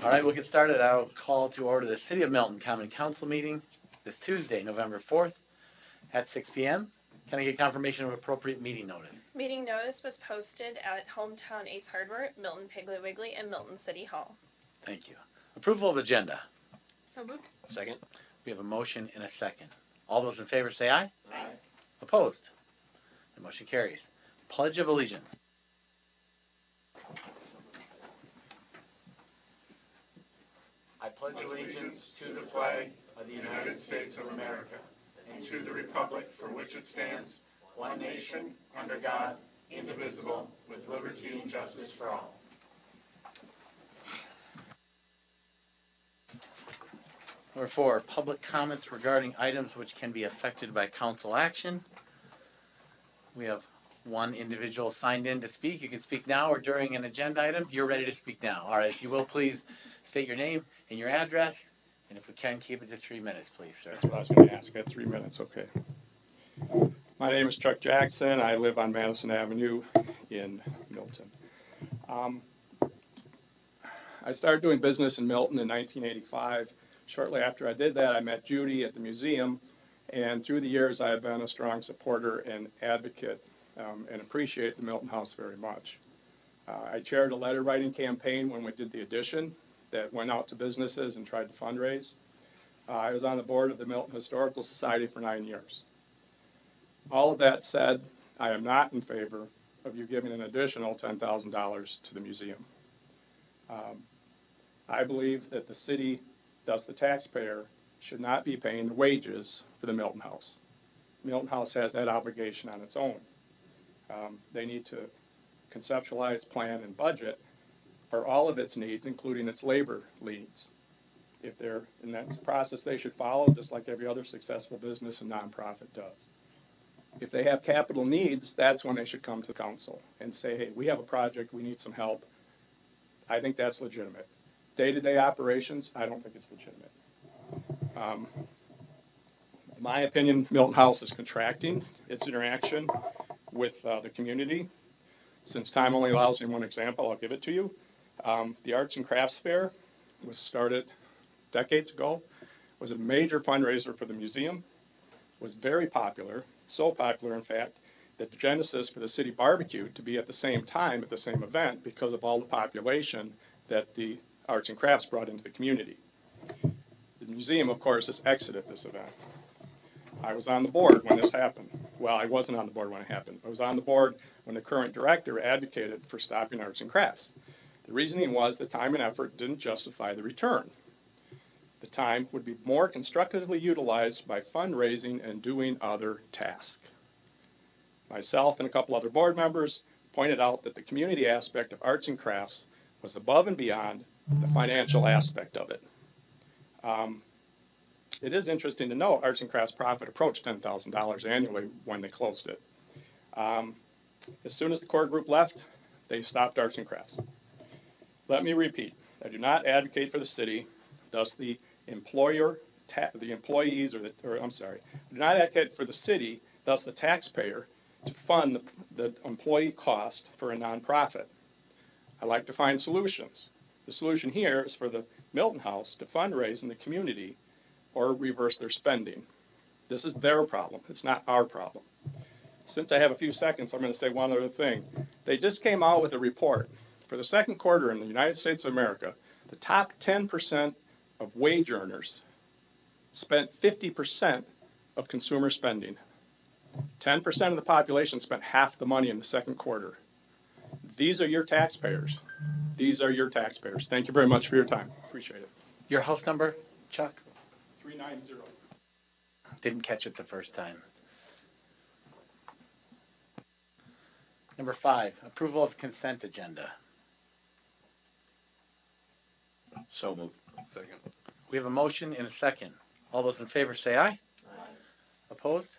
All right, we'll get started. I'll call to order the City of Milton Common Council meeting this Tuesday, November 4th at 6 p.m. Can I get confirmation of appropriate meeting notice? Meeting notice was posted at Hometown Ace Hardware, Milton Piggly Wiggly, and Milton City Hall. Thank you. Approval of agenda. So moved. Second. We have a motion and a second. All those in favor say aye. Aye. Opposed? The motion carries. Pledge of Allegiance. I pledge allegiance to the flag of the United States of America and to the republic for which it stands, one nation, under God, indivisible, with liberty and justice for all. Number 4, public comments regarding items which can be affected by council action. We have one individual signed in to speak. You can speak now or during an agenda item. You're ready to speak now. All right, if you will, please state your name and your address, and if we can, keep it to 3 minutes, please, sir. That's what I was going to ask. I had 3 minutes, okay. My name is Chuck Jackson. I live on Madison Avenue in Milton. I started doing business in Milton in 1985. Shortly after I did that, I met Judy at the museum, and through the years I have been a strong supporter and advocate and appreciate the Milton House very much. I chaired a letter writing campaign when we did the addition that went out to businesses and tried to fundraise. I was on the board of the Milton Historical Society for 9 years. All of that said, I am not in favor of you giving an additional $10,000 to the museum. I believe that the city, thus the taxpayer, should not be paying the wages for the Milton House. Milton House has that obligation on its own. They need to conceptualize, plan, and budget for all of its needs, including its labor needs. And that's a process they should follow, just like every other successful business and nonprofit does. If they have capital needs, that's when they should come to the council and say, hey, we have a project, we need some help. I think that's legitimate. Day-to-day operations, I don't think it's legitimate. In my opinion, Milton House is contracting its interaction with the community. Since time only allows me one example, I'll give it to you. The Arts and Crafts Fair was started decades ago, was a major fundraiser for the museum, was very popular, so popular in fact, that the genesis for the city barbecue to be at the same time at the same event because of all the population that the arts and crafts brought into the community. The museum, of course, has exited this event. I was on the board when this happened. Well, I wasn't on the board when it happened. I was on the board when the current director advocated for stopping arts and crafts. The reasoning was the time and effort didn't justify the return. The time would be more constructively utilized by fundraising and doing other tasks. Myself and a couple other board members pointed out that the community aspect of arts and crafts was above and beyond the financial aspect of it. It is interesting to know arts and crafts profit approached $10,000 annually when they closed it. As soon as the core group left, they stopped arts and crafts. Let me repeat, I do not advocate for the city, thus the employees, I do not advocate for the city, thus the taxpayer, to fund the employee cost for a nonprofit. I like to find solutions. The solution here is for the Milton House to fundraise in the community or reverse their spending. This is their problem. It's not our problem. Since I have a few seconds, I'm going to say one other thing. They just came out with a report. For the second quarter in the United States of America, the top 10% of wage earners spent 50% of consumer spending. 10% of the population spent half the money in the second quarter. These are your taxpayers. These are your taxpayers. Thank you very much for your time. Appreciate it. Your house number, Chuck? 390. Didn't catch it the first time. Number 5, approval of consent agenda. So moved. Second. We have a motion and a second. All those in favor say aye. Aye. Opposed?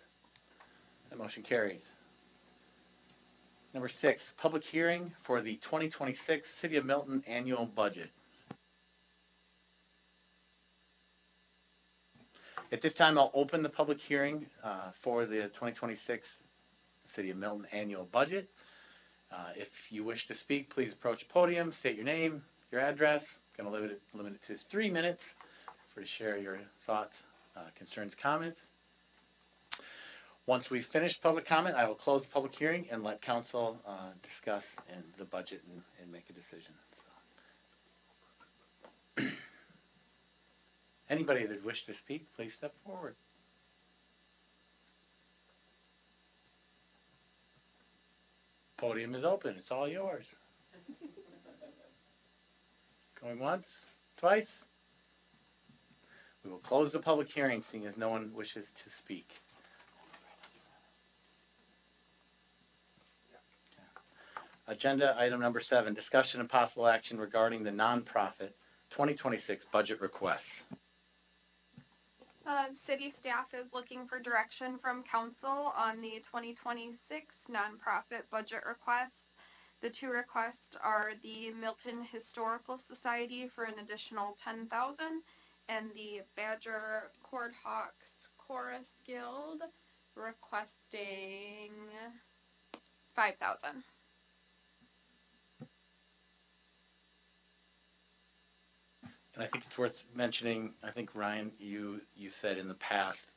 That motion carries. Number 6, public hearing for the 2026 City of Milton annual budget. At this time, I'll open the public hearing for the 2026 City of Milton annual budget. If you wish to speak, please approach the podium, state your name, your address. Going to limit it to 3 minutes for to share your thoughts, concerns, comments. Once we've finished public comment, I will close the public hearing and let council discuss and the budget and make a decision. So. Anybody that wish to speak, please step forward. Podium is open. It's all yours. Going once, twice. We will close the public hearing, seeing as no one wishes to speak. Agenda item number 7, discussion and possible action regarding the nonprofit 2026 budget requests. City staff is looking for direction from council on the 2026 nonprofit budget requests. The two requests are the Milton Historical Society for an additional $10,000 and the Badger Cord Hawks Chorus Guild requesting $5,000. And I think it's worth mentioning, I think Ryan, you said in the past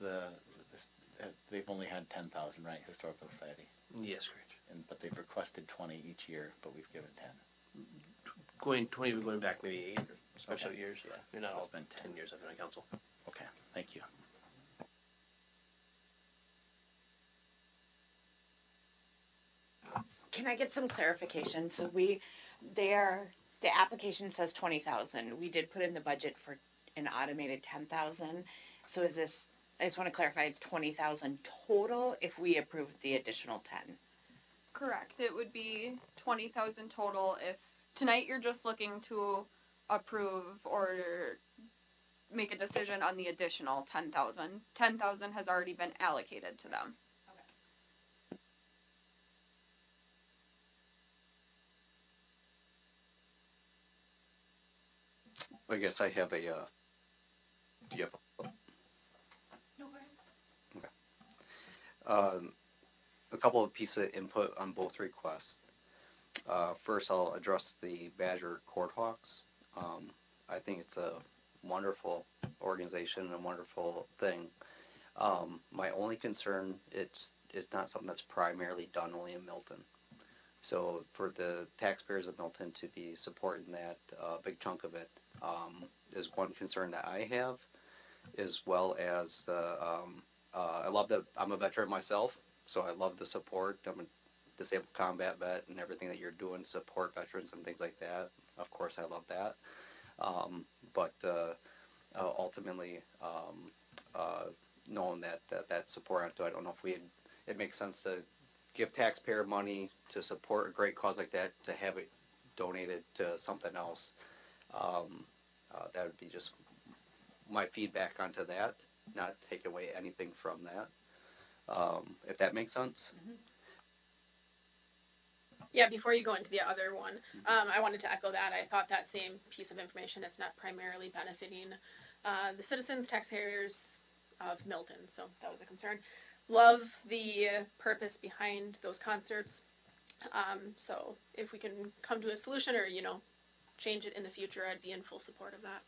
they've only had 10,000, right, Historical Society? Yes, correct. But they've requested 20 each year, but we've given 10. Going back maybe 8 or so Okay. years, yeah. You're not So all it's been 10. 10 years I've been on council. Okay, thank you. Can I get some clarification? So the application says 20,000. We did put in the budget for an automated 10,000. So is this, I just want to clarify, it's 20,000 total if we approve the additional 10. Correct. It would be 20,000 total if tonight you're just looking to approve or make a decision on the additional 10,000. 10,000 has already been allocated to them. I guess I have a, do you have No, go ahead. a couple of pieces of input on both requests. First, I'll address the Badger Courthawks. I think it's a wonderful organization and a wonderful thing. My only concern, it's not something that's primarily done only in Milton. So for the taxpayers of Milton to be supporting that big chunk of it is one concern that I have, as well as the I love that I'm a veteran myself, so I love the support. I'm a disabled combat vet, and everything that you're doing to support veterans and things like that. Of course, I love that. But ultimately, knowing that support, I don't know if it makes sense to give taxpayer money to support a great cause like that, to have it donated to something else. That would be just my feedback onto that, not take away anything from that. If that makes sense. Yeah, before you go into the other one, I wanted to echo that. I thought that same piece of information is not primarily benefiting the citizens, taxpayers of Milton, so that was a concern. Love the purpose behind those concerts. So if we can come to a solution or, change it in the future, I'd be in full support of that.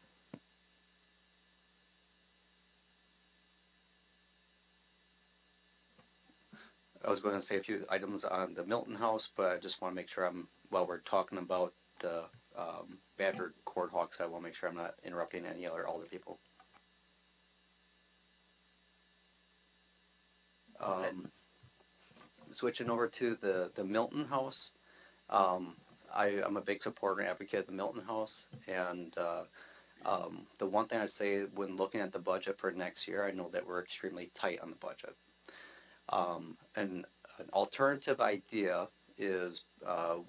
I was going to say a few items on the Milton House, but I just want to make sure while we're talking about the Badger Courthawks, I want to make sure I'm not interrupting any other older people. Switching over to the Milton House, I'm a big supporter and advocate of the Milton House, and the one thing I say when looking at the budget for next year, I know that we're extremely tight on the budget. An alternative idea is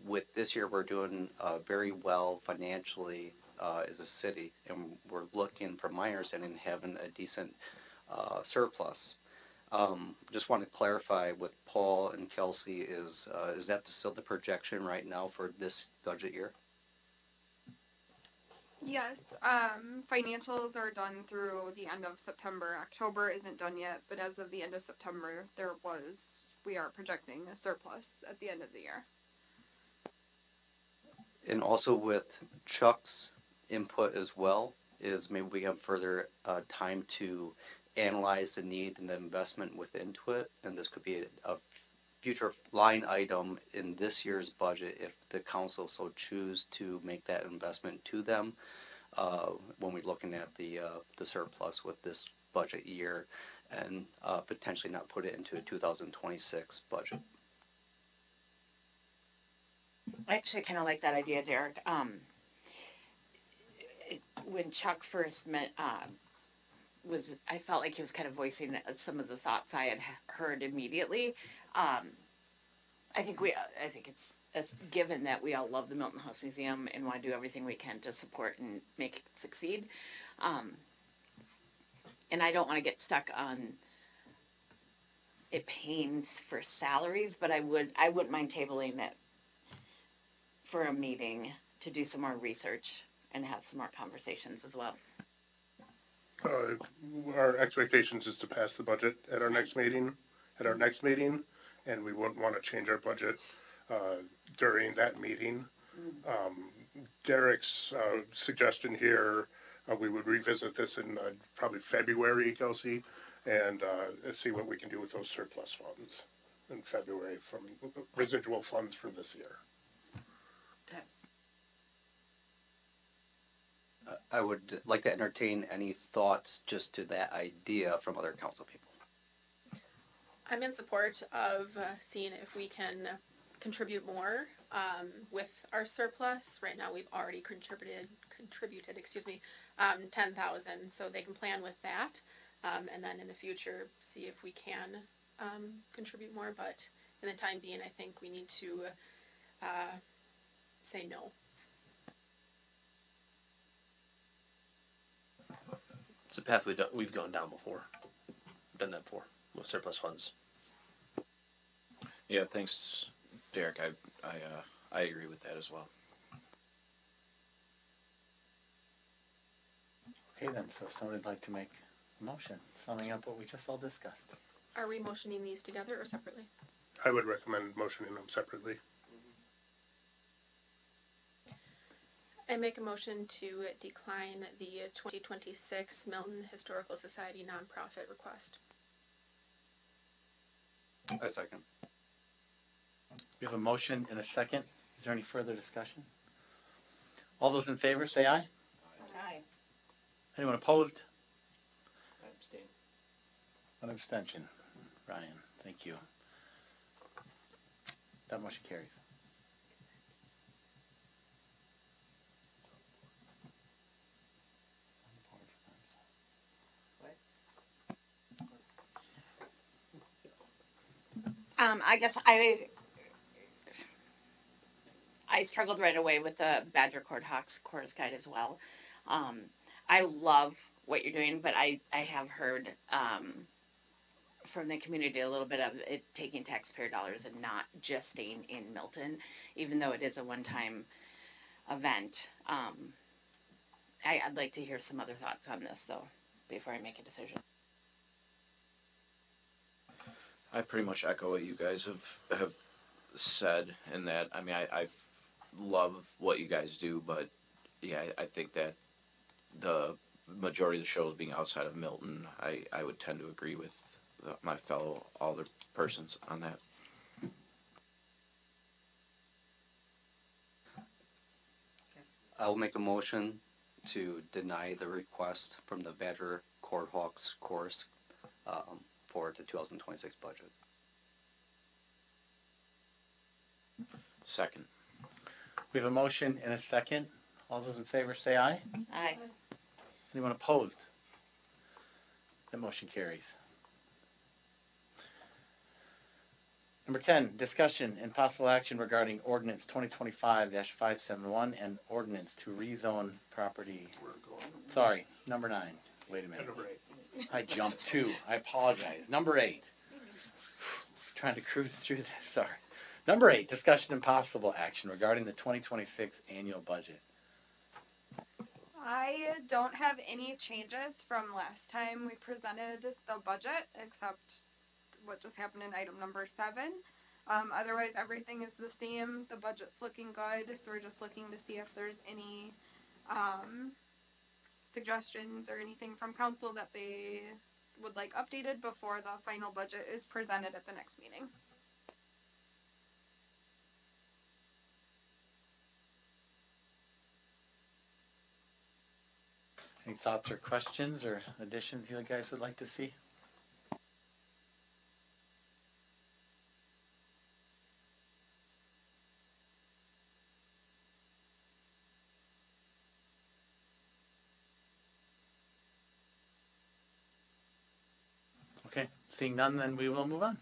with this year we're doing very well financially as a city, and we're looking, from my understanding, having a decent surplus. Just want to clarify with Paul and Kelsey, is that still the projection right now for this budget year? Yes, financials are done through the end of September. October isn't done yet, but as of the end of September, we are projecting a surplus at the end of the year. And also with Chuck's input as well, is maybe we have further time to analyze the need and the investment within it. And this could be a future line item in this year's budget if the council so choose to make that investment to them. When we're looking at the surplus with this budget year, and potentially not put it into a 2026 budget. I actually kind of like that idea, Derek. When Chuck first met, I felt like he was kind of voicing some of the thoughts I had heard immediately. I think it's given that we all love the Milton House Museum and want to do everything we can to support and make it succeed. And I don't want to get stuck on it paying for salaries, but I wouldn't mind tabling it for a meeting to do some more research and have some more conversations as well. Our expectations is to pass the budget at our next meeting, and we wouldn't want to change our budget during that meeting. Derek's suggestion here, we would revisit this in probably February, Kelsey, and see what we can do with those surplus funds in February from residual funds for this year. I would like to entertain any thoughts just to that idea from other council people. I'm in support of seeing if we can contribute more with our surplus. Right now, we've already contributed, 10,000, so they can plan with that, and then in the future see if we can contribute more. But in the time being, I think we need to say no. It's a path we've gone down before. Done that before with surplus funds. Yeah, thanks, Derek. I agree with that as well. Okay then, so if somebody'd like to make a motion, summing up what we just all discussed. Are we motioning these together or separately? I would recommend motioning them separately. I make a motion to decline the 2026 Milton Historical Society nonprofit request. I second. We have a motion and a second. Is there any further discussion? All those in favor say aye. Aye. Anyone opposed? I abstain. One abstention. Ryan, thank you. That motion carries. I guess I struggled right away with the Badger Court Hawks Chorus Guide as well. I love what you're doing, but I have heard from the community a little bit of it taking taxpayer dollars and not just staying in Milton, even though it is a one-time event. I'd like to hear some other thoughts on this though before I make a decision. I pretty much echo what you guys have said in that. I mean, I love what you guys do, but yeah, I think that the majority of the shows being outside of Milton, I would tend to agree with my fellow alder persons on that. I'll make a motion to deny the request from the Badger Court Hawks Chorus for the 2026 budget. Second. We have a motion and a second. All those in favor say aye. Aye. Anyone opposed? That motion carries. Number 10, discussion and possible action regarding ordinance 2025-571 and ordinance to rezone property. Sorry, number 9. Wait a minute. Number 8. I jumped 2. I apologize. Number 8. Trying to cruise through this. Sorry. Number 8, discussion and possible action regarding the 2026 annual budget. I don't have any changes from last time we presented the budget, except what just happened in item number 7. Otherwise, everything is the same. The budget's looking good, so we're just looking to see if there's any suggestions or anything from council that they would like updated before the final budget is presented at the next meeting. Any thoughts or questions or additions you guys would like to see? Okay, seeing none, then we will move on.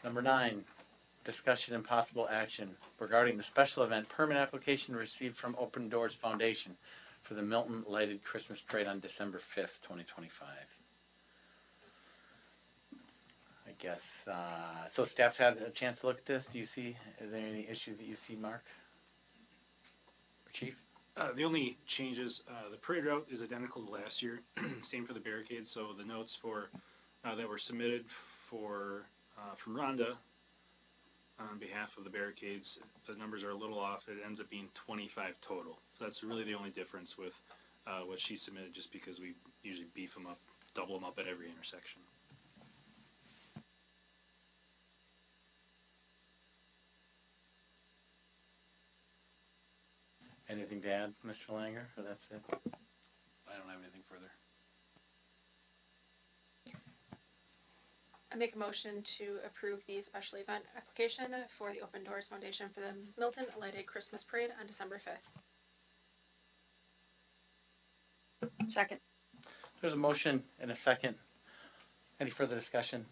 Number 9, discussion and possible action regarding the special event permit application received from Open Doors Foundation for the Milton Lighted Christmas Parade on December 5th, 2025. I guess, so staff's had a chance to look at this. Do you see, are there any issues that you see, Mark? Or Chief? The only changes, the parade route is identical to last year. Same for the barricades. So the notes for that were submitted for from Rhonda on behalf of the barricades, the numbers are a little off. It ends up being 25 total. So that's really the only difference with what she submitted, just because we usually beef them up, double them up at every intersection. Anything to add, Mr. Langer, or that's it? I don't have anything further. I make a motion to approve the special event application for the Open Doors Foundation for the Milton Lighted Christmas Parade on December 5th. Second. There's a motion and a second. Any further discussion?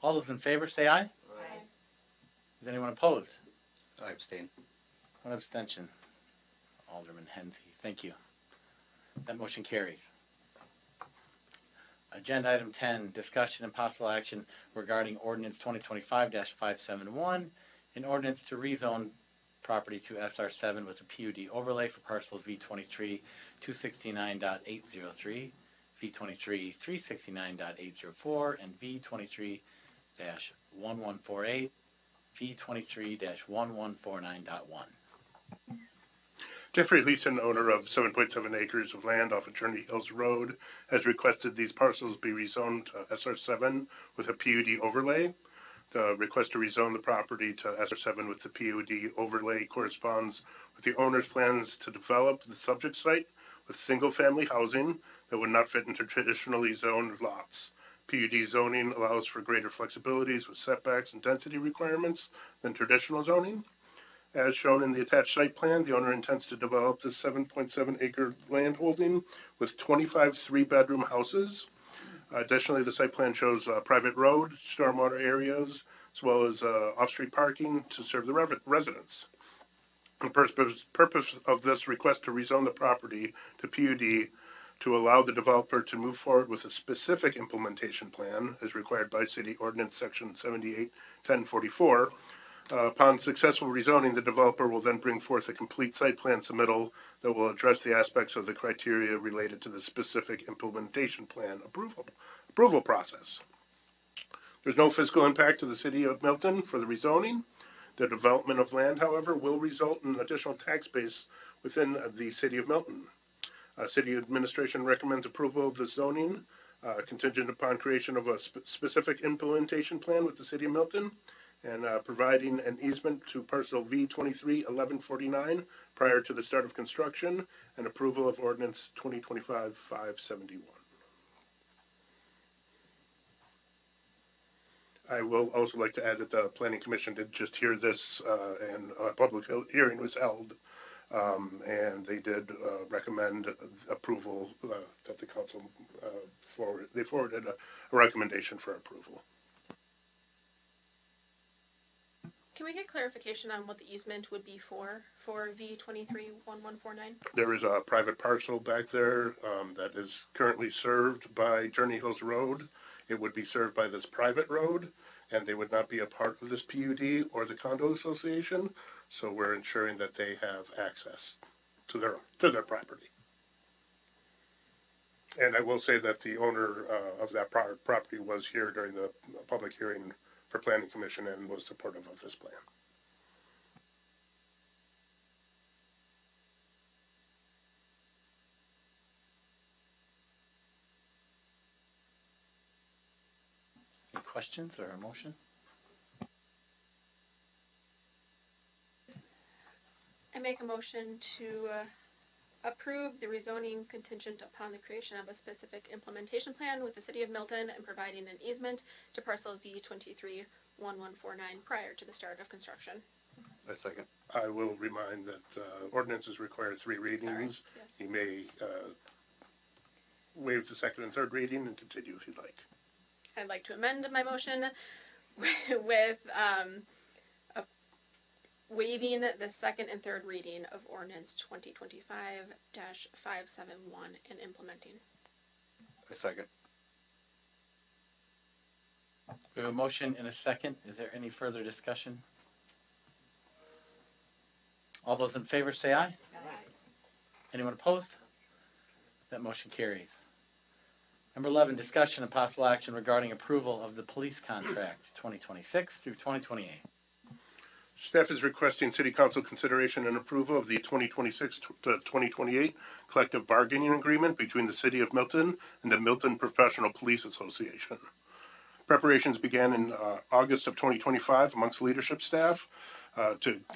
All those in favor say aye. Aye. Is anyone opposed? I abstain. One abstention. Alderman Hensy. Thank you. That motion carries. Agenda item 10, discussion and possible action regarding ordinance 2025-571, an ordinance to rezone property to SR7 with a PUD overlay for parcels V23 269.803, V23 369.804, and V23-1148, V23-1149.1. Jeffrey Leeson, owner of 7.7 acres of land off of Journey Hills Road, has requested these parcels be rezoned to SR7 with a PUD overlay. The request to rezone the property to SR7 with the PUD overlay corresponds with the owner's plans to develop the subject site with single-family housing that would not fit into traditionally zoned lots. PUD zoning allows for greater flexibilities with setbacks and density requirements than traditional zoning. As shown in the attached site plan, the owner intends to develop this 7.7 acre land holding with 25 three-bedroom houses. Additionally, the site plan shows private road, stormwater areas, as well as off-street parking to serve the residents. The purpose of this request to rezone the property to PUD to allow the developer to move forward with a specific implementation plan as required by City Ordinance Section 78-1044. Upon successful rezoning, the developer will then bring forth a complete site plan submittal that will address the aspects of the criteria related to the specific implementation plan approval process. There's no fiscal impact to the City of Milton for the rezoning. The development of land, however, will result in additional tax base within the City of Milton. City administration recommends approval of the zoning contingent upon creation of a specific implementation plan with the City of Milton, and providing an easement to parcel V23-1149 prior to the start of construction, and approval of ordinance 2025-571. I will also like to add that the Planning Commission did just hear this, and a public hearing was held, and they did recommend approval that the council forwarded a recommendation for approval. Can we get clarification on what the easement would be for V23-1149? There is a private parcel back there that is currently served by Journey Hills Road. It would be served by this private road, and they would not be a part of this PUD or the condo association. So we're ensuring that they have access to their property. And I will say that the owner of that property was here during the public hearing for planning commission and was supportive of this plan. Any questions or a motion? I make a motion to approve the rezoning contingent upon the creation of a specific implementation plan with the city of Milton and providing an easement to parcel V 231149 prior to the start of construction. A second. I will remind that ordinances require 3 readings. Sorry, yes. You may waive the second and third reading and continue if you'd like. I'd like to amend my motion with waiving the second and third reading of ordinance 2025-571 and implementing. A second. We have a motion and a second. Is there any further discussion? All those in favor say aye. Anyone opposed? That motion carries. Number 11, discussion and possible action regarding approval of the police contract 2026 through 2028. Staff is requesting City Council consideration and approval of the 2026 to 2028 collective bargaining agreement between the City of Milton and the Milton Professional Police Association. Preparations began in August of 2025 amongst leadership staff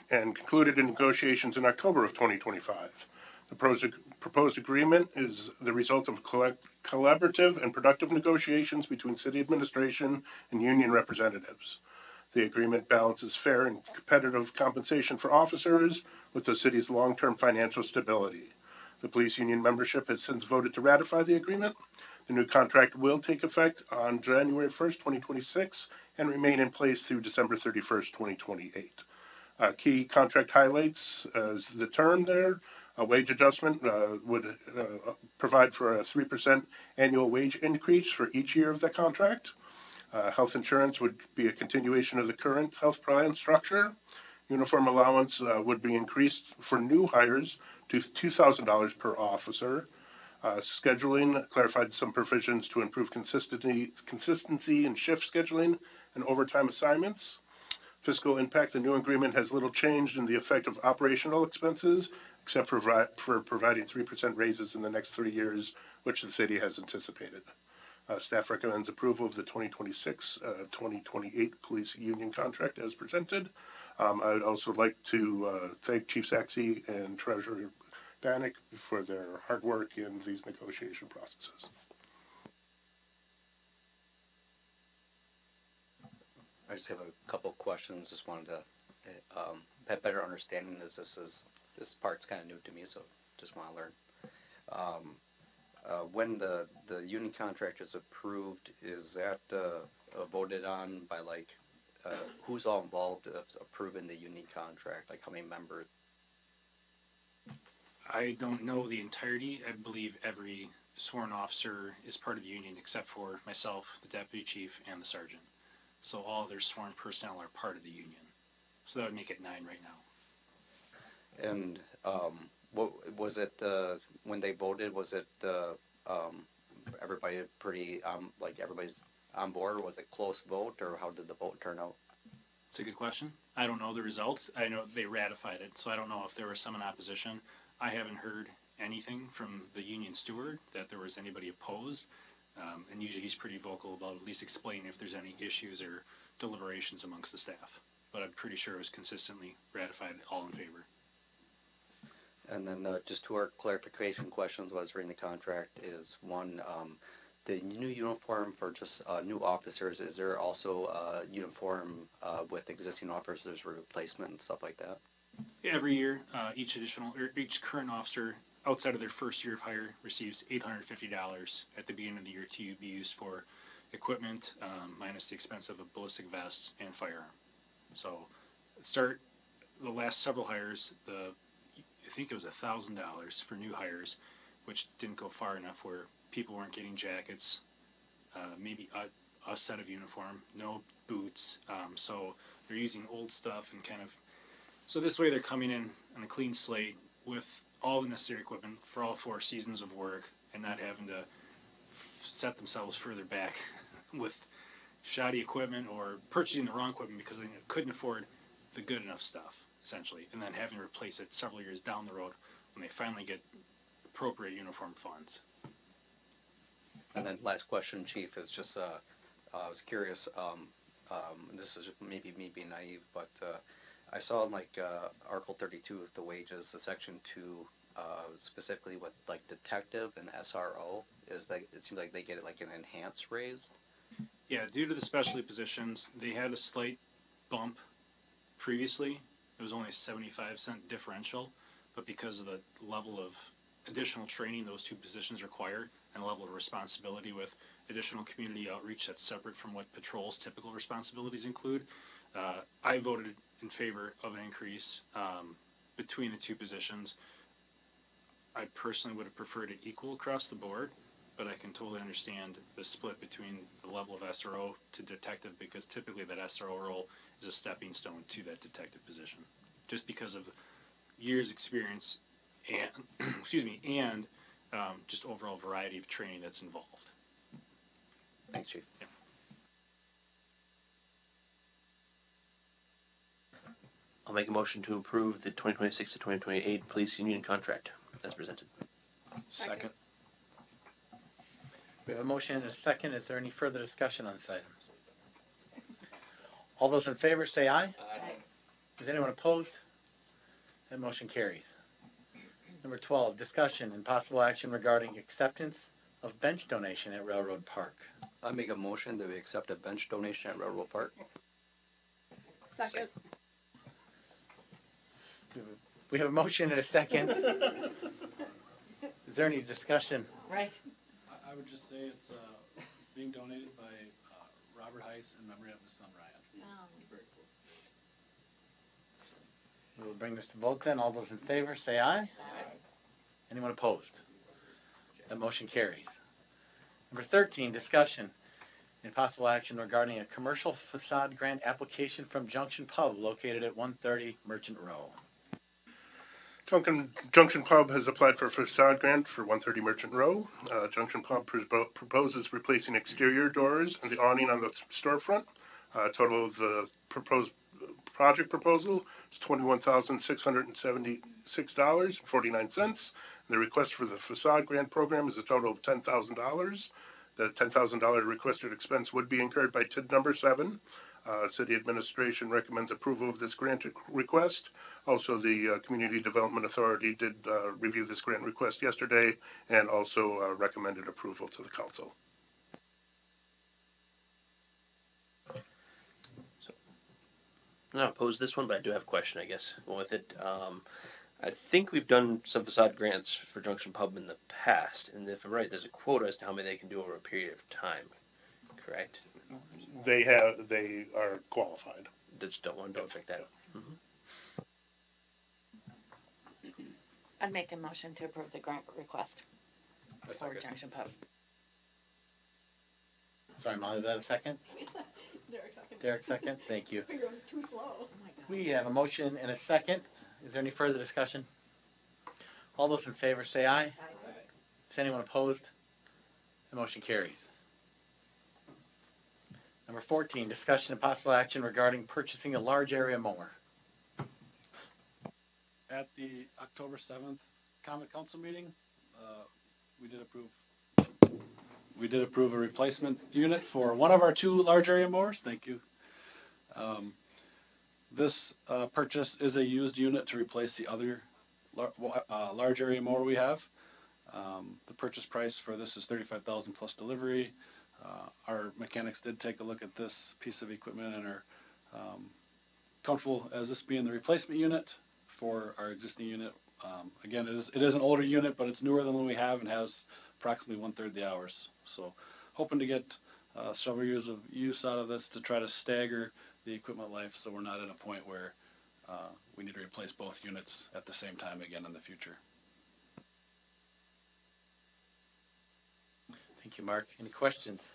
and concluded in negotiations in October of 2025. The proposed agreement is the result of collaborative and productive negotiations between city administration and union representatives. The agreement balances fair and competitive compensation for officers with the city's long-term financial stability. The police union membership has since voted to ratify the agreement. The new contract will take effect on January 1st, 2026 and remain in place through December 31st, 2028. Key contract highlights is the term there. A wage adjustment would provide for a 3% annual wage increase for each year of the contract. Health insurance would be a continuation of the current health plan structure. Uniform allowance would be increased for new hires to $2,000 per officer. Scheduling clarified some provisions to improve consistency in shift scheduling and overtime assignments. Fiscal impact, the new agreement has little change in the effect of operational expenses, except for providing 3% raises in the next 3 years, which the city has anticipated. Staff recommends approval of the 2026-2028 police union contract as presented. I would also like to thank Chief Saxey and Treasurer Bannock for their hard work in these negotiation processes. I just have a couple questions. Just wanted to have better understanding as this part's kind of new to me, so just want to learn. When the union contract is approved, is that voted on by who's all involved of approving the union contract? Like how many members? I don't know the entirety. I believe every sworn officer is part of the union except for myself, the deputy chief, and the sergeant. So all their sworn personnel are part of the union. So that would make it 9 right now. And what was it when they voted? Was it everybody pretty everybody's on board? Was it close vote, or how did the vote turn out? It's a good question. I don't know the results. I know they ratified it, so I don't know if there was some in opposition. I haven't heard anything from the union steward that there was anybody opposed. And usually he's pretty vocal about at least explaining if there's any issues or deliberations amongst the staff. But I'm pretty sure it was consistently ratified, all in favor. And then just 2 other clarification questions while I was reading the contract is one, the new uniform for just new officers, is there also a uniform with existing officers replacement and stuff like that? Every year, each each current officer outside of their first year of hire receives $850 at the beginning of the year to be used for equipment, minus the expense of a ballistic vest and firearm. So, the last several hires, I think it was $1,000 for new hires, which didn't go far enough where people weren't getting jackets, maybe a set of uniform, no boots. So they're using old stuff and so this way they're coming in on a clean slate with all the necessary equipment for all 4 seasons of work and not having to set themselves further back with shoddy equipment or purchasing the wrong equipment because they couldn't afford the good enough stuff, essentially, and then having to replace it several years down the road when they finally get appropriate uniform funds. And then last question, Chief, is just, I was curious, this is maybe me being naive, but I saw in like Article 32 of the wages, the Section 2, specifically with like detective and SRO, is that it seems like they get like an enhanced raise. Yeah, due to the specialty positions, they had a slight bump previously. It was only a 75-cent differential, but because of the level of additional training those two positions require and level of responsibility with additional community outreach that's separate from what patrol's typical responsibilities include, I voted in favor of an increase between the two positions. I personally would have preferred it equal across the board, but I can totally understand the split between the level of SRO to detective, because typically that SRO role is a stepping stone to that detective position, just because of years experience and and just overall variety of training that's involved. Thanks, Chief. Yeah. I'll make a motion to approve the 2026 to 2028 police union contract as presented. Second. We have a motion and a second. Is there any further discussion on this item? All those in favor say aye. Aye. Is anyone opposed? That motion carries. Number 12, discussion and possible action regarding acceptance of bench donation at Railroad Park. I make a motion that we accept a bench donation at Railroad Park. Second. We have a motion and a second. Is there any discussion? Right. I would just say it's being donated by Robert Heiss in memory of his son Ryan. Very cool. We will bring this to vote then. All those in favor say aye. Aye. Anyone opposed? That motion carries. Number 13, discussion and possible action regarding a commercial facade grant application from Junction Pub located at 130 Merchant Row. Junction Pub has applied for a facade grant for 130 Merchant Row. Junction Pub proposes replacing exterior doors and the awning on the storefront. Total of the proposed project proposal is $21,676.49. The request for the facade grant program is a total of $10,000. The $10,000 requested expense would be incurred by TID number 7. City administration recommends approval of this grant request. Also, the Community Development Authority did review this grant request yesterday and also recommended approval to the council. I'm not opposed to this one, but I do have a question, I guess, with it. I think we've done some facade grants for Junction Pub in the past, and if I'm right, there's a quota as to how many they can do over a period of time, correct? They are qualified. They just don't want to double check that. I'd make a motion to approve the grant request for Junction Pub. Sorry, Molly, is that a second? Derek second. Derek, second. Thank you. I think it was too slow. Oh my god. We have a motion and a second. Is there any further discussion? All those in favor say aye. Aye. Is anyone opposed? The motion carries. Number 14, discussion and possible action regarding purchasing a large area mower. At the October 7th Common Council meeting, we did approve a replacement unit for one of our two large area mowers. Thank you. This purchase is a used unit to replace the other large area mower we have. The purchase price for this is $35,000 plus delivery. Our mechanics did take a look at this piece of equipment and are comfortable as this being the replacement unit for our existing unit. Again, it is an older unit, but it's newer than the one we have and has approximately 1/3 the hours. So hoping to get several years of use out of this to try to stagger the equipment life so we're not at a point where we need to replace both units at the same time again in the future. Thank you, Mark. Any questions?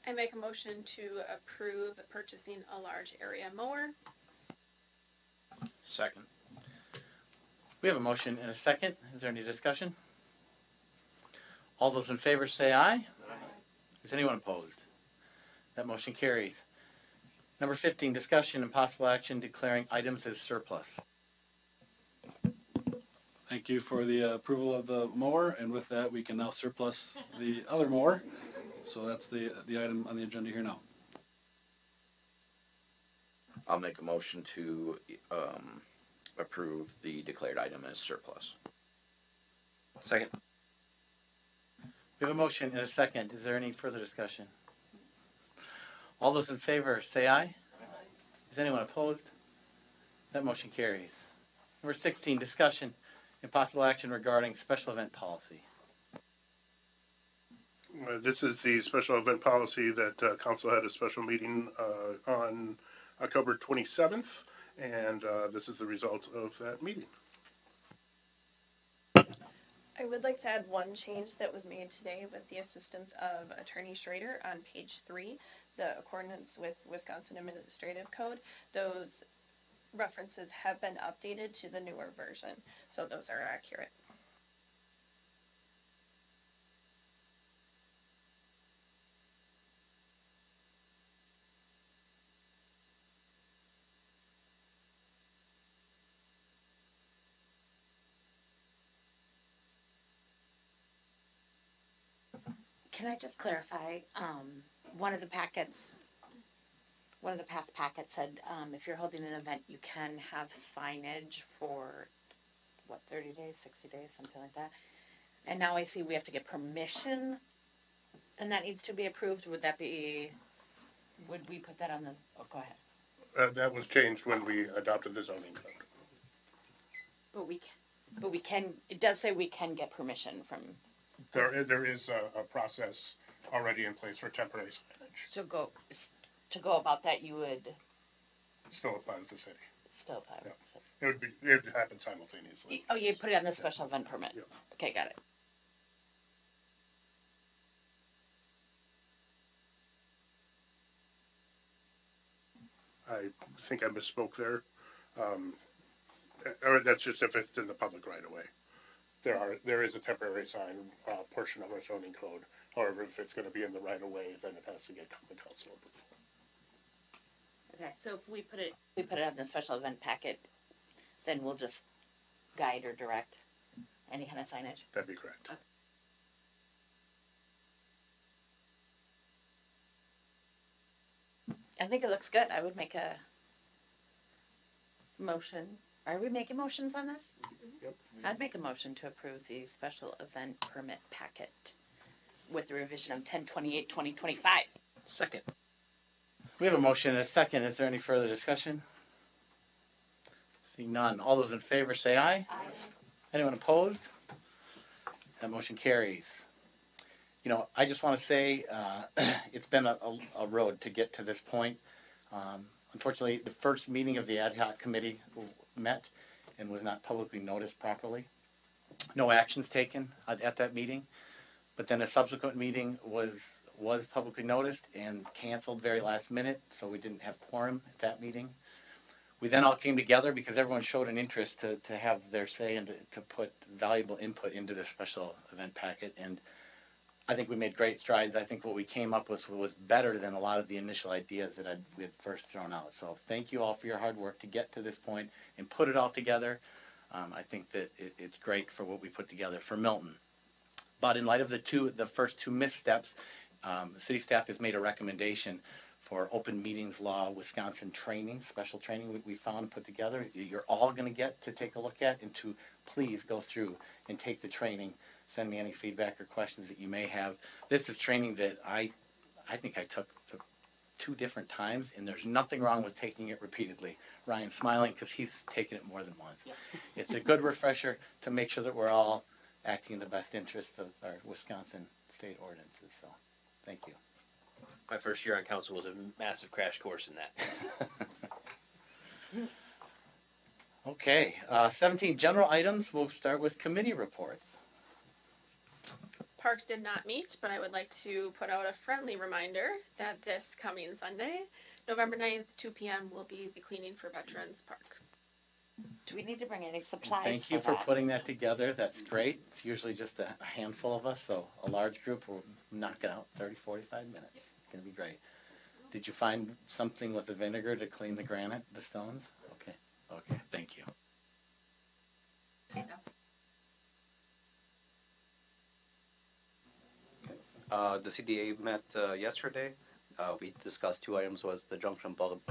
I make a motion to approve purchasing a large area mower. Second. We have a motion and a second. Is there any discussion? All those in favor say aye. Is anyone opposed? That motion carries. Number 15, discussion and possible action declaring items as surplus. Thank you for the approval of the mower, and with that, we can now surplus the other mower. So that's the item on the agenda here now. I'll make a motion to approve the declared item as surplus. Second. We have a motion and a second. Is there any further discussion? All those in favor say aye. Is anyone opposed? That motion carries. Number 16, discussion and possible action regarding special event policy. This is the special event policy that council had a special meeting on October 27th, and this is the result of that meeting. I would like to add one change that was made today with the assistance of Attorney Schrader on page 3, the accordance with Wisconsin Administrative Code. Those references have been updated to the newer version, so those are accurate. Can I just clarify, one of the past packets said, if you're holding an event, you can have signage for, 30 days, 60 days, something like that. And now I see we have to get permission, and that needs to be approved. Would we put that on the, go ahead. That was changed when we adopted the zoning code. But we can, it does say we can get permission from, There is a process already in place for temporary signage. to go about that, you would Still apply to the city. still apply. Yeah. It would happen simultaneously. Oh, you put it on the special event permit? Yeah. Okay, got it. I think I misspoke there. Or that's just if it's in the public right away. There is a temporary sign portion of our zoning code. However, if it's gonna be in the right of way, then it has to get common council approval. Okay, so if we put it on the special event packet, then we'll just guide or direct any kind of signage? That'd be correct. I think it looks good. I would make a motion. Are we making motions on this? Yep. I'd make a motion to approve the special event permit packet with the revision of 10/28/2025. Second. We have a motion and a second. Is there any further discussion? Seeing none. All those in favor say aye. Aye. Anyone opposed? That motion carries. You know, I just want to say it's been a road to get to this point. Unfortunately, the first meeting of the ad hoc committee met and was not publicly noticed properly. No actions taken at that meeting, but then a subsequent meeting was publicly noticed and canceled very last minute, so we didn't have quorum at that meeting. We then all came together because everyone showed an interest to have their say and to put valuable input into this special event packet, and I think we made great strides. I think what we came up with was better than a lot of the initial ideas that we had first thrown out. So thank you all for your hard work to get to this point and put it all together. I think that it's great for what we put together for Milton. But in light of the first two missteps, city staff has made a recommendation for open meetings law Wisconsin training, special training we found and put together. You're all going to get to take a look at and to please go through and take the training. Send me any feedback or questions that you may have. This is training that I think I took 2 different times, and there's nothing wrong with taking it repeatedly. Ryan's smiling because he's taken it more than once. Yeah. It's a good refresher to make sure that we're all acting in the best interest of our Wisconsin state ordinances. So, thank you. My first year on council was a massive crash course in that. Okay, 17 general items. We'll start with committee reports. Parks did not meet, but I would like to put out a friendly reminder that this coming Sunday, November 9th, 2 p.m. will be the cleaning for Veterans Park. Do we need to bring any supplies? Thank you for that? putting that together. That's great. It's usually just a handful of us, so a large group will knock it out 30, 45 minutes. It's going to be great. Did you find something with the vinegar to clean the granite, the stones? Okay. Okay. Thank you. The CDA met yesterday. We discussed two items. Was the junction bulb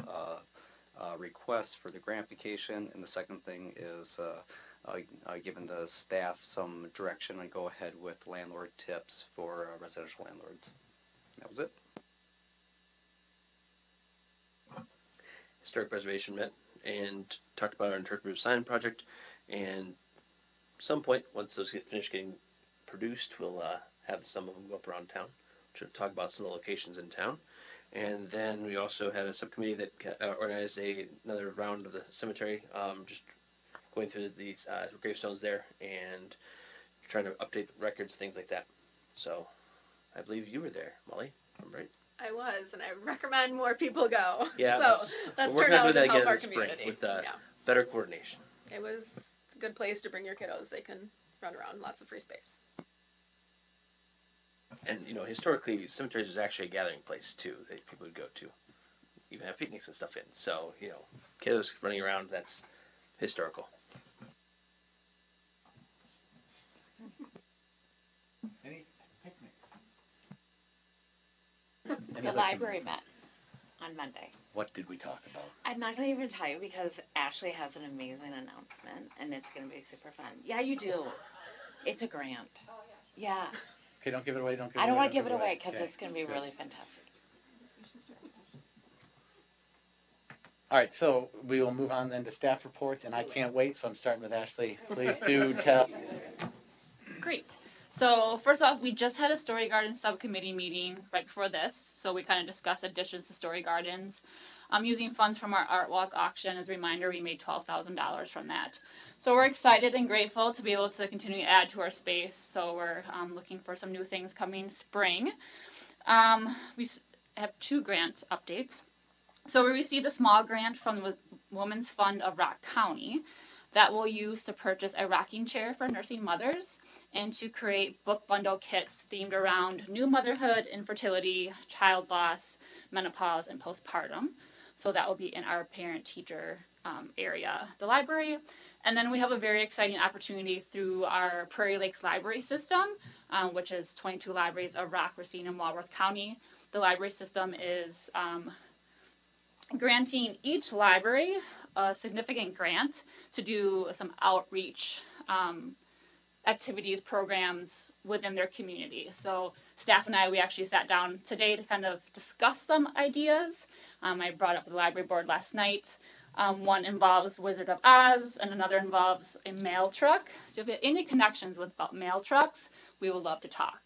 request for the grant application, and the second thing is giving the staff some direction and go ahead with landlord tips for residential landlords. That was it. Historic Preservation met and talked about our interpretive sign project, and some point once those get finished getting produced, we'll have some of them go up around town to talk about some of the locations in town. And then we also had a subcommittee that organized another round of the cemetery, just going through these gravestones there and trying to update records, things like that. So I believe you were there, Molly. I'm right. I was, and I recommend more people go. Yeah, so let's we're turn working on out doing that and help again our in the spring community. with Yeah, better coordination. it's a good place to bring your kiddos. They can run around, lots of free space. And historically, cemeteries was actually a gathering place too that people would go to, even have picnics and stuff in. So kiddos running around, that's historical. Any picnics? The library met on Monday. What did we talk about? I'm not gonna even tell you because Ashley has an amazing announcement and it's gonna be super fun. Yeah, you do. It's a grant. Oh yeah. Yeah. Okay, don't give it away. Don't give it away. I don't want to give it away because Okay, it's gonna be good. really fantastic. All right, so we will move on then to staff reports, and I can't wait, so I'm starting with Ashley. Please do tell. Great. So first off, we just had a Story Garden subcommittee meeting right before this. So we kind of discussed additions to Story Gardens. Using funds from our Art Walk auction. As a reminder, we made $12,000 from that. So we're excited and grateful to be able to continue to add to our space. So we're looking for some new things coming spring. We have 2 grant updates. So we received a small grant from the Women's Fund of Rock County that we'll use to purchase a rocking chair for nursing mothers and to create book bundle kits themed around new motherhood, infertility, child loss, menopause, and postpartum. So that will be in our parent-teacher area, the library. And then we have a very exciting opportunity through our Prairie Lakes Library System, which is 22 libraries of Rock, Racine, and Walworth County. The library system is granting each library a significant grant to do some outreach activities, programs within their community. So staff and we actually sat down today to kind of discuss some ideas. I brought up with the library board last night. One involves Wizard of Oz and another involves a mail truck. So if you have any connections with about mail trucks, we would love to talk.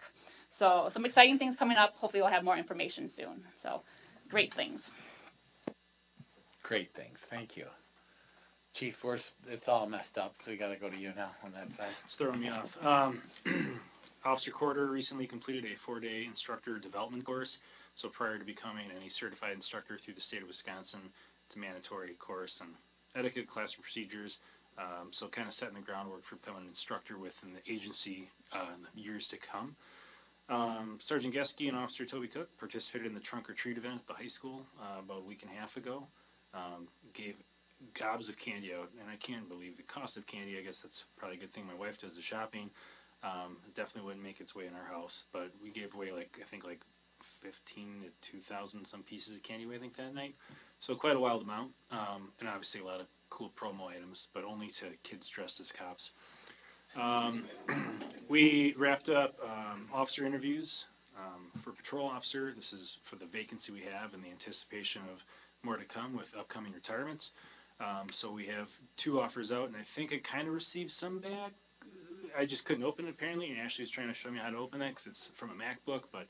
So some exciting things coming up. Hopefully we'll have more information soon. So great things. Great things. Thank you. Chief, it's all messed up, so we got to go to you now on that side. It's throwing me off. Officer Corder recently completed a 4-day instructor development course. So prior to becoming any certified instructor through the state of Wisconsin, it's a mandatory course on etiquette, classroom procedures. So kind of setting the groundwork for becoming an instructor within the agency in the years to come. Sergeant Geske and Officer Toby Cook participated in the trunk or treat event at the high school about a week and a half ago. Gave gobs of candy out, and I can't believe the cost of candy. I guess that's probably a good thing my wife does the shopping. It definitely wouldn't make its way in our house, but we gave away like 15 to 2,000 some pieces of candy, I think, that night. So quite a wild amount, and obviously a lot of cool promo items, but only to kids dressed as cops. We wrapped up officer interviews for patrol officer. This is for the vacancy we have in the anticipation of more to come with upcoming retirements. So we have 2 offers out, and I think I kind of received some back. I just couldn't open it apparently, and Ashley's trying to show me how to open that because it's from a MacBook. But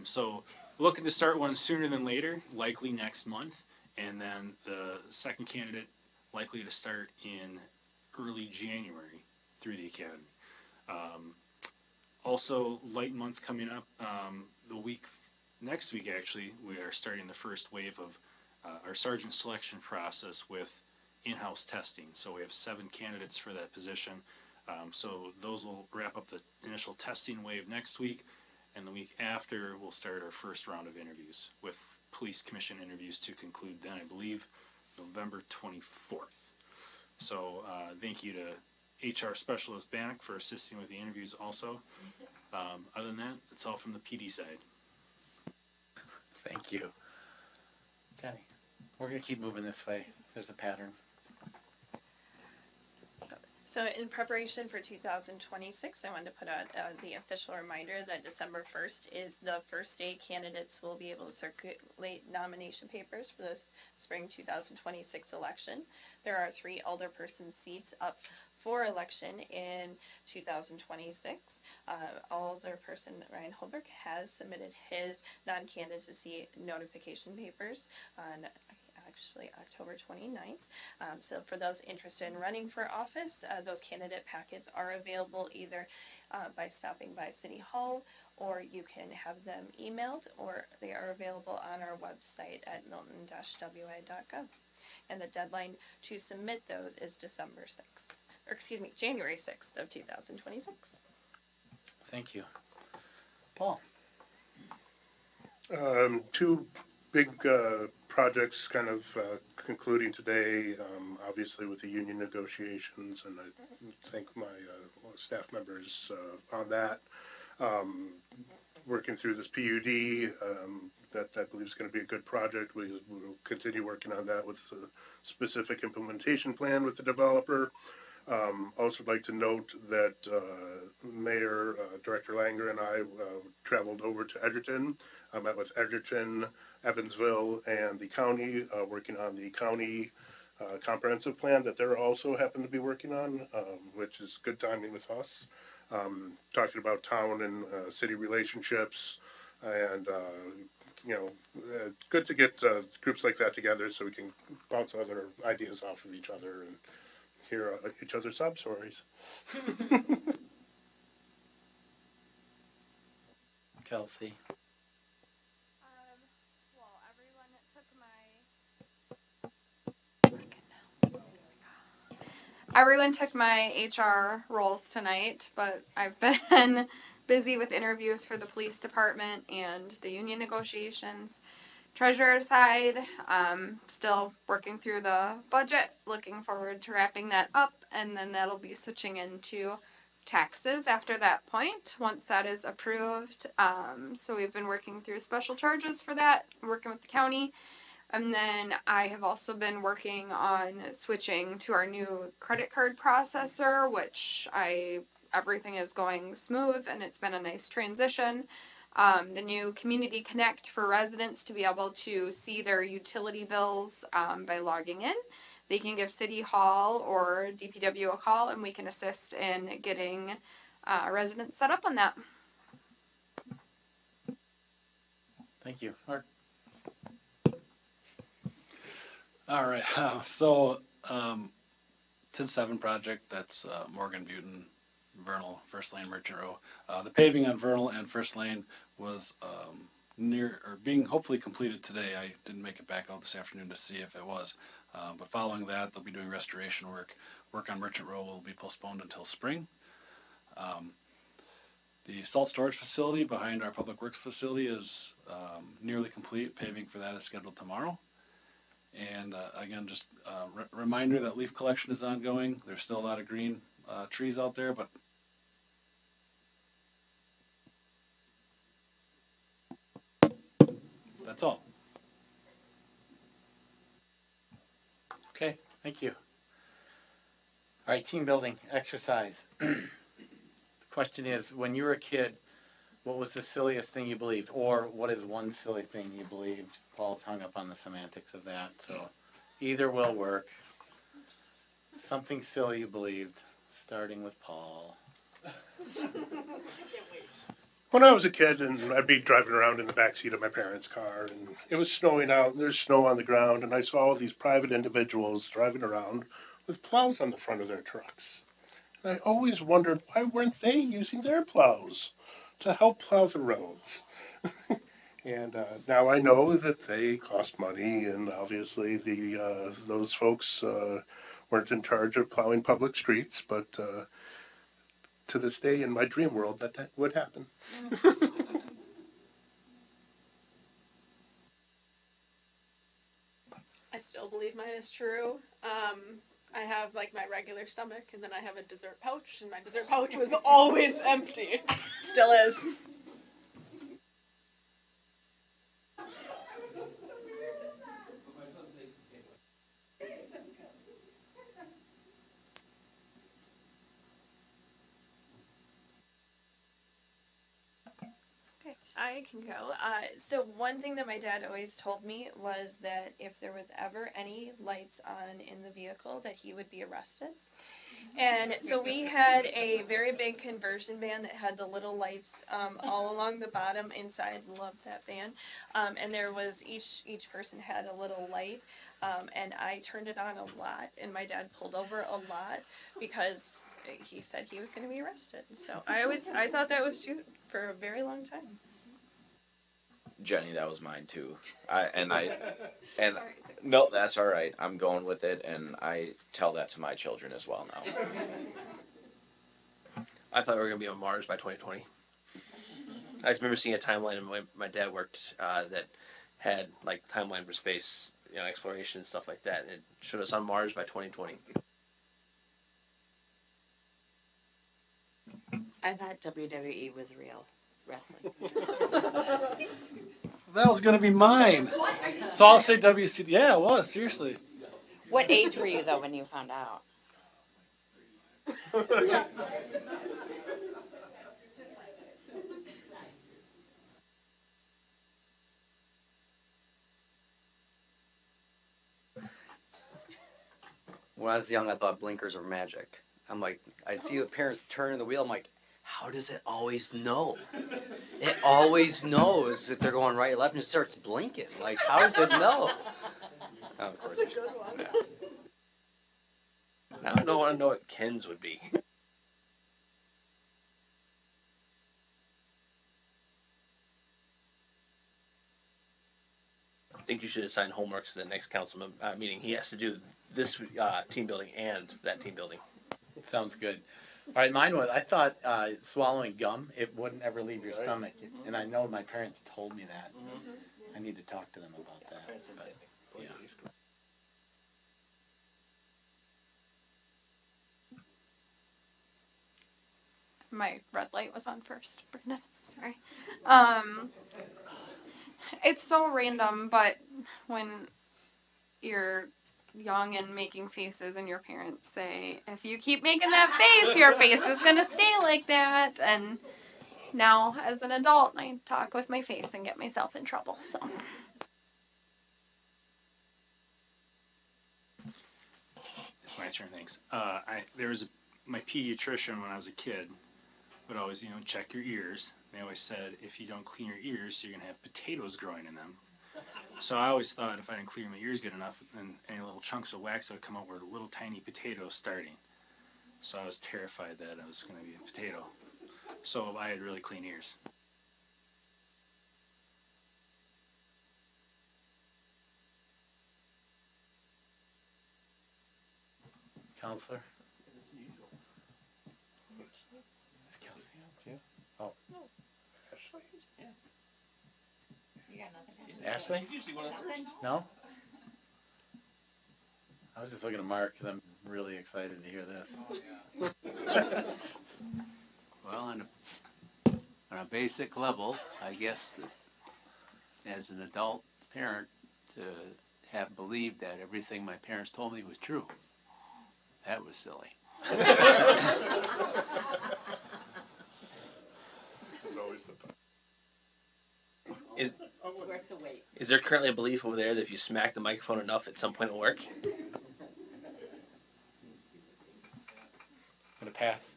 so looking to start one sooner than later, likely next month, and then the second candidate likely to start in early January through the academy. Also, light month coming up. Next week actually, we are starting the first wave of our sergeant selection process with in-house testing. So we have 7 candidates for that position. So those will wrap up the initial testing wave next week, and the week after we'll start our first round of interviews with police commission interviews to conclude then, I believe, November 24th. So thank you to HR Specialist Bannock for assisting with the interviews also. Other than that, it's all from the PD side. Thank you. Jenny, we're gonna keep moving this way. There's a pattern. So in preparation for 2026, I wanted to put out the official reminder that December 1st is the first day candidates will be able to circulate nomination papers for the spring 2026 election. There are 3 alderperson seats up for election in 2026. Alderperson Ryan Holbrook has submitted his non-candidacy notification papers on actually October 29th. So for those interested in running for office, those candidate packets are available either by stopping by City Hall, or you can have them emailed, or they are available on our website at milton-wi.gov. And the deadline to submit those is January 6th of 2026. Thank you. Paul? 2 big projects kind of concluding today, obviously with the union negotiations, and I thank my staff members on that. Working through this PUD, that I believe is going to be a good project. We'll continue working on that with a specific implementation plan with the developer. Also like to note that Mayor, Director Langer and I traveled over to Edgerton. I met with Edgerton, Evansville, and the county, working on the county comprehensive plan that they're also happen to be working on, which is good timing with us. Talking about town and city relationships, and good to get groups like that together so we can bounce other ideas off of each other and hear each other's sob stories. Kelsey? Well, everyone took my HR roles tonight, but I've been busy with interviews for the police department and the union negotiations. Treasurer side, still working through the budget, looking forward to wrapping that up, and then that'll be switching into taxes after that point, once that is approved. So we've been working through special charges for that, working with the county. And then I have also been working on switching to our new credit card processor, which everything is going smooth and it's been a nice transition. The new Community Connect for residents to be able to see their utility bills by logging in. They can give City Hall or DPW a call and we can assist in getting residents set up on that. Thank you. Mark? All right, so 10-7 project, that's Morgan, Butin, Vernal, First Lane, Merchant Row. The paving on Vernal and First Lane was being hopefully completed today. I didn't make it back out this afternoon to see if it was. But following that, they'll be doing restoration work. Work on Merchant Row will be postponed until spring. The salt storage facility behind our public works facility is nearly complete. Paving for that is scheduled tomorrow. And again, just a reminder that leaf collection is ongoing. There's still a lot of green trees out there, but that's all. Okay, thank you. All right, team building exercise. The question is, when you were a kid, what was the silliest thing you believed? Or what is one silly thing you believed? Paul's hung up on the semantics of that, so either will work. Something silly you believed, starting with Paul. When I was a kid, and I'd be driving around in the backseat of my parents' car, and it was snowing out, and there's snow on the ground, and I saw all these private individuals driving around with plows on the front of their trucks. And I always wondered, why weren't they using their plows to help plow the roads? And now I know that they cost money, and obviously those folks weren't in charge of plowing public streets, but to this day in my dream world that would happen. I still believe mine is true. I have like my regular stomach, and then I have a dessert pouch, and my dessert pouch was always empty. Still is. Okay, I can go. So one thing that my dad always told me was that if there was ever any lights on in the vehicle, that he would be arrested. And so we had a very big conversion van that had the little lights all along the bottom inside. Loved that van. And there was each person had a little light. And I turned it on a lot, and my dad pulled over a lot because he said he was going to be arrested. So I thought that was true for a very long time. Jenny, that was mine too. And Sorry. no, that's all right. I'm going with it, and I tell that to my children as well now. I thought we were gonna be on Mars by 2020. I just remember seeing a timeline, and my dad worked that had like timeline for space, exploration and stuff like that, and it showed us on Mars by 2020. I thought WWE was real wrestling. That was gonna be mine. So I'll say WCD. Yeah, it was, seriously. What age were you though when you found out? When I was young, I thought blinkers were magic. I'm like, I'd see the parents turning the wheel. I'm like, how does it always know? It always knows if they're going right or left, and it starts blinking. Like, how does it know? Oh, of course. That's a good one. Now I don't want to know what Ken's would be. I think you should assign homeworks to the next council meeting. He has to do this team building and that team building. Sounds good. All right, mine was, I thought swallowing gum, it wouldn't ever leave your stomach. And I know my parents told me that. I need to talk to them about that. But, yeah. My red light was on first, Brendan. Sorry. It's so random, but when you're young and making faces and your parents say, if you keep making that face, your face is gonna stay like that. And now as an adult, I talk with my face and get myself in trouble. So It's my turn, thanks. My pediatrician when I was a kid would always, check your ears. They always said, if you don't clean your ears, you're gonna have potatoes growing in them. So I always thought if I didn't clean my ears good enough, then any little chunks of wax would come out where little tiny potatoes starting. So I was terrified that I was gonna be a potato. So I had really clean ears. Counselor? Is Kelsey up too? Oh. You got nothing. Ashley? She's usually one of the first. No? I was just looking at Mark because I'm really excited to hear this. Well, on a basic level, I guess that as an adult parent to have believed that everything my parents told me was true, that was silly. This is always the Is It's worth the wait. is there currently a belief over there that if you smack the microphone enough, at some point it'll work? Gonna pass?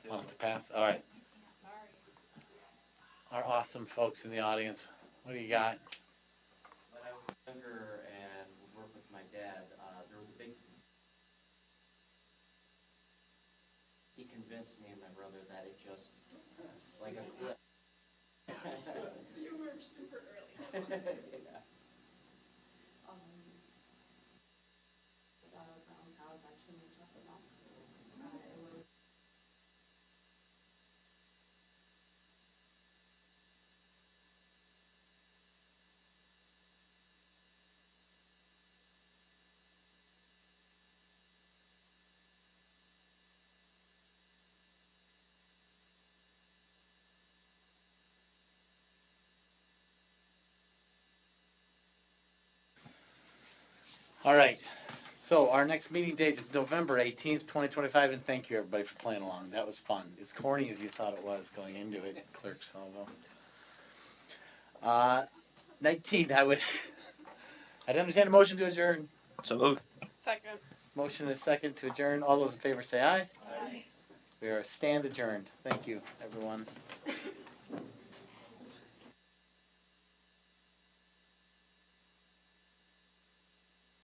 Wants to pass? All right. Our awesome folks in the audience. What do you got? When I was younger and would work with my dad, there was a big. He convinced me and my brother that it just, like a clip, All right. So our next meeting date is November 18th, 2025, and thank you everybody for playing along. That was fun. As corny as you thought it was going into it, Clerk Salvo. 19, I'd entertain a motion to adjourn. So moved. Second. Motion is second to adjourn. All those in favor say aye. Aye. We are stand adjourned. Thank you, everyone.